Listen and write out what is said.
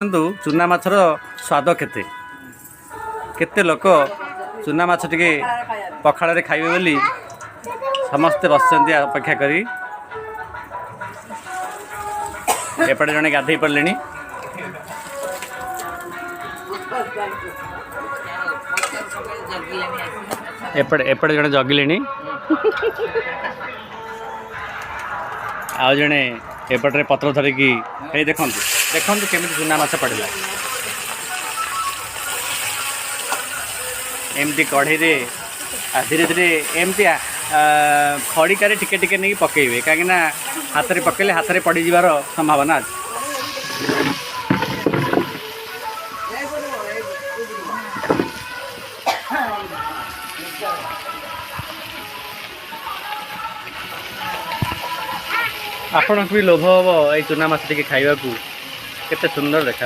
କିନ୍ତୁ ଚୁନା ମାଛର ସ୍ୱାଦ କେତେ କେତେ ଲୋକ ଚୁନା ମାଛ ଟିକେ ପଖାଳରେ ଖାଇବେ ବୋଲି ସମସ୍ତେ ବସିଛନ୍ତି ଅପେକ୍ଷା କରି। ଏପଟେ ଜଣେ ଗାଧେଇ ପଡ଼ିଲେଣି। ଏପଟେ ଜଣେ ଜଗିଲେଣି। ଆଉ ଜଣେ ଏପଟରେ ପତ୍ର ଧରିକି ଏଇ ଦେଖନ୍ତୁ ଦେଖନ୍ତୁ କେମିତି ଚୁନା ମାଛ ପଡ଼ିଲା। ଏମିତି କଢ଼େଇରେ ଧୀରେ ଧୀରେ ଏମିତି ଖଡ଼ିକାରେ ଟିକେ ଟିକେ ନେଇକି ପକେଇବେ, କାହିଁକିନା ହାତରେ ପକେଇଲେ ହାତରେ ପଡ଼ିଯିବାର ସମ୍ଭାବନା ଅଛି। ଆପଣଙ୍କୁ ବି ଲୋଭ ହେବ ଏଇ ଚୁନା ମାଛ ଟିକେ ଖାଇବାକୁ। କେତେ ସୁନ୍ଦର ଦେଖାଯାଉଛି।